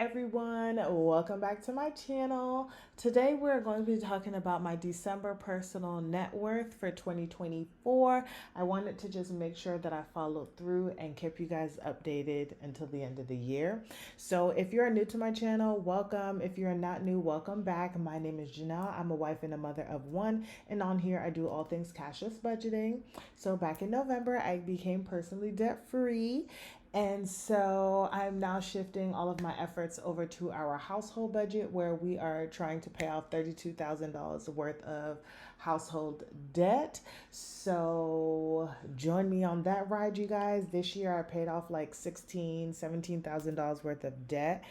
Everyone, welcome back to my channel. Today we're going to be talking about my December personal net worth for 2024. I wanted to just make sure that I followed through and kept you guys updated until the end of the year. So if you're new to my channel, welcome. If you're not new, welcome back. My name is Janelle. I'm a wife and a mother of one, and on here I do all things cashless budgeting. So back in November, I became personally debt free, and so I'm now shifting all of my efforts over to our household budget, where we are trying to pay off $32,000 worth of household debt. So join me on that ride, you guys. This year I paid off like $17,000 worth of debt.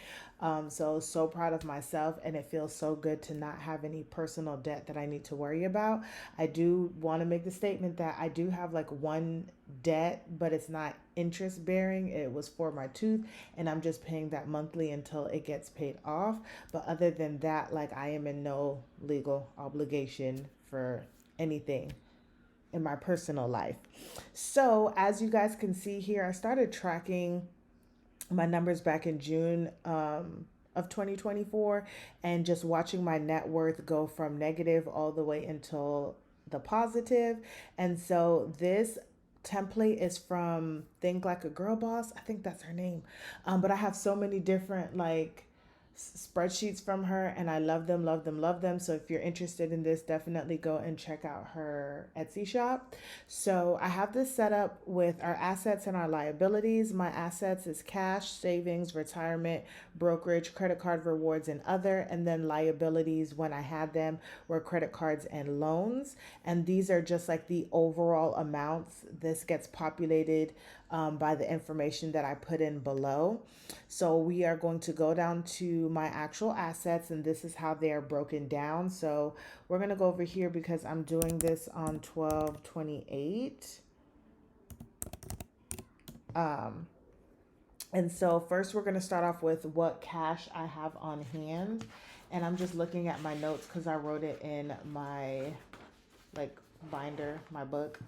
So proud of myself, and it feels so good to not have any personal debt that I need to worry about. I do want to make the statement that I do have like one debt, but it's not interest bearing. It was for my tooth, and I'm just paying that monthly until it gets paid off. But other than that, like, I am in no legal obligation for anything in my personal life. So as you guys can see here, I started tracking my numbers back in June of 2024, and just watching my net worth go from negative all the way until the positive. And so this template is from Think Like a Girl Boss. I think that's her name. But I have so many different like spreadsheets from her, and I love them, love them, love them. So if you're interested in this, definitely go and check out her Etsy shop. So I have this set up with our assets and our liabilities. My assets is cash, savings, retirement, brokerage, credit card rewards, and other. And then liabilities, when I had them, were credit cards and loans. And these are just like the overall amounts. This gets populated by the information that I put in below. So we are going to go down to my actual assets, and this is how they are broken down. So we're going to go over here because I'm doing this on 12/28. Um, and so first we're going to start off with what cash I have on hand. And I'm just looking at my notes because I wrote it in my like binder, my book.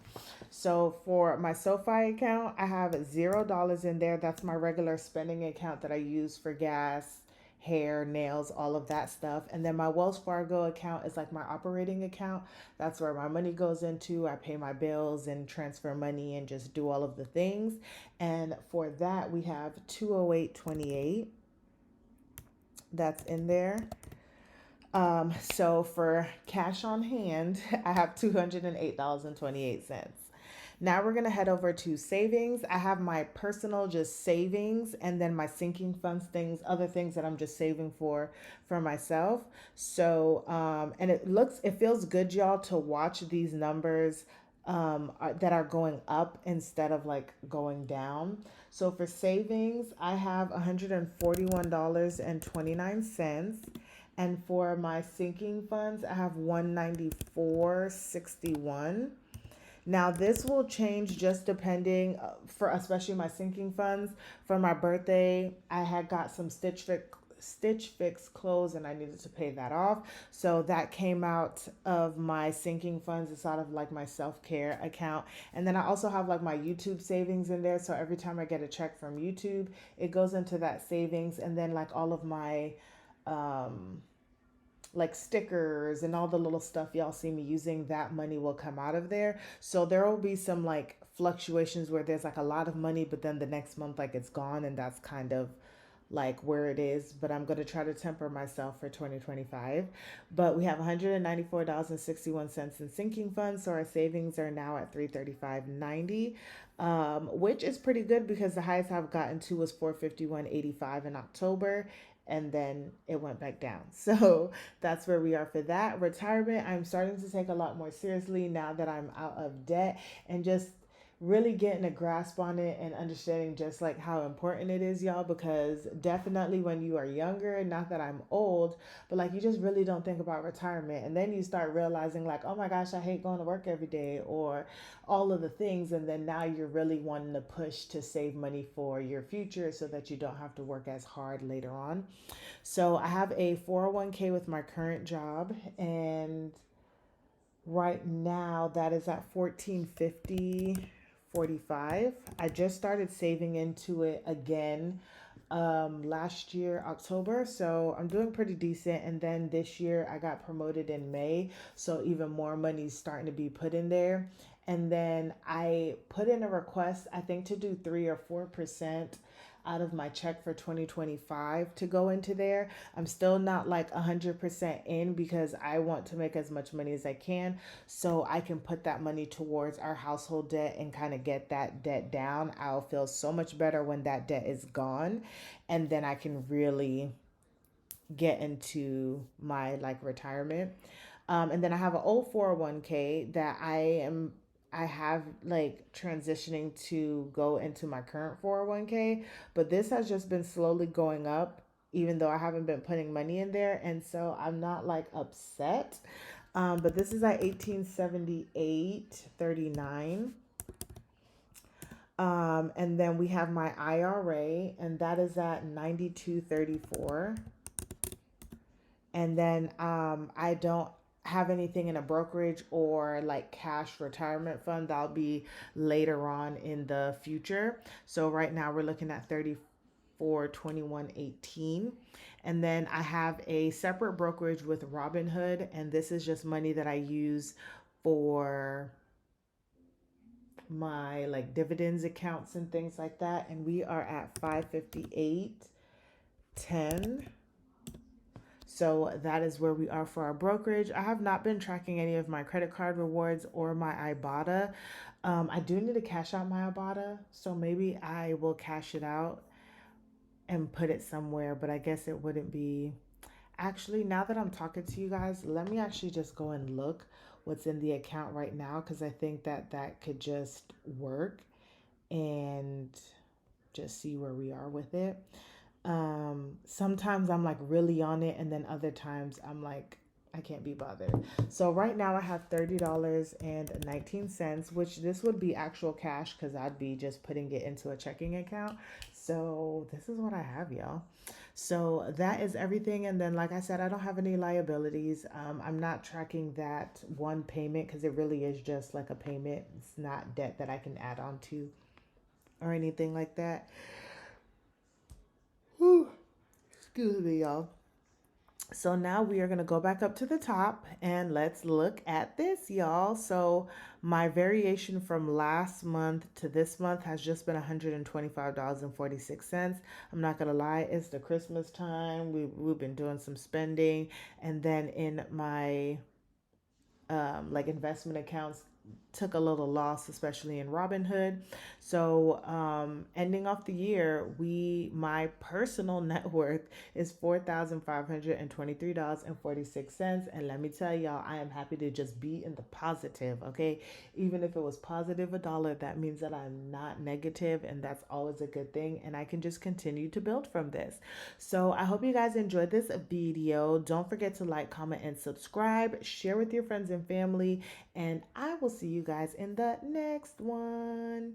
So for my SoFi account, I have $0 in there. That's my regular spending account that I use for gas, hair, nails, all of that stuff. And then my Wells Fargo account is like my operating account. That's where my money goes into. I pay my bills and transfer money and just do all of the things. And for that, we have 208.28. That's in there. So for cash on hand, I have $208.28. Now we're going to head over to savings. I have my personal just savings, and then my sinking funds, things, other things that I'm just saving for myself. So, and it feels good, y'all, to watch these numbers that are going up instead of like going down. So for savings, I have $141.29. And for my sinking funds, I have 194.61. Now this will change just depending for especially my sinking funds. For my birthday, I had got some Stitch Fix clothes, and I needed to pay that off. So that came out of my sinking funds. It's out of like my self-care account. And then I also have like my YouTube savings in there. So every time I get a check from YouTube, it goes into that savings. And then like all of my like stickers and all the little stuff y'all see me using, that money will come out of there. So there will be some like fluctuations where there's like a lot of money, but then the next month like it's gone, and that's kind of like where it is. But I'm going to try to temper myself for 2025. But we have $194.61 in sinking funds, so our savings are now at 335.90, which is pretty good because the highest I've gotten to was 451.85 in October, and then it went back down. So that's where we are for that. Retirement, I'm starting to take a lot more seriously now that I'm out of debt, and just really getting a grasp on it and understanding just like how important it is, y'all, because definitely when you are younger, not that I'm old, but like you just really don't think about retirement, and then you start realizing like, oh my gosh, I hate going to work every day, or all of the things. And then now you're really wanting to push to save money for your future so that you don't have to work as hard later on. So I have a 401k with my current job, and right now that is at 1450.45. I just started saving into it again last year October, so I'm doing pretty decent. And then this year I got promoted in May, so even more money's starting to be put in there. And then I put in a request, I think, to do 3 or 4% out of my check for 2025 to go into there. I'm still not like 100% in because I want to make as much money as I can so I can put that money towards our household debt and kind of get that debt down. I'll feel so much better when that debt is gone, and then I can really get into my like retirement. And then I have an old 401k that I have like transitioning to go into my current 401k, but this has just been slowly going up even though I haven't been putting money in there, and so I'm not like upset. But this is at 1878.39. And then we have my IRA, and that is at 92.34. And then I don't have anything in a brokerage or like cash retirement fund. That'll be later on in the future. So right now we're looking at 34.21.18. And then I have a separate brokerage with Robinhood, and this is just money that I use for my like dividends accounts and things like that. And we are at 558.10. So that is where we are for our brokerage. I have not been tracking any of my credit card rewards or my Ibotta. I do need to cash out my Ibotta, so maybe I will cash it out and put it somewhere, but I guess it wouldn't be. Actually, now that I'm talking to you guys, let me actually just go and look what's in the account right now because I think that that could just work and just see where we are with it. Sometimes I'm like really on it, and then other times I'm like, I can't be bothered. So right now I have $30.19, which this would be actual cash because I'd be just putting it into a checking account. So this is what I have, y'all. So that is everything. And then, like I said, I don't have any liabilities. I'm not tracking that one payment because it really is just like a payment. It's not debt that I can add on to or anything like that. Whew. Excuse me, y'all. So now we are going to go back up to the top and let's look at this, y'all. So my variation from last month to this month has just been $125.46. I'm not going to lie, it's the Christmas time. We've been doing some spending. And then in my like investment accounts, took a little loss, especially in Robinhood. So, ending off the year, my personal net worth is $4,523.46. And let me tell y'all, I am happy to just be in the positive. Okay, even if it was positive a dollar, that means that I'm not negative, and that's always a good thing. And I can just continue to build from this. So I hope you guys enjoyed this video. Don't forget to like, comment, and subscribe. Share with your friends and family, and I will see you guys in the next one.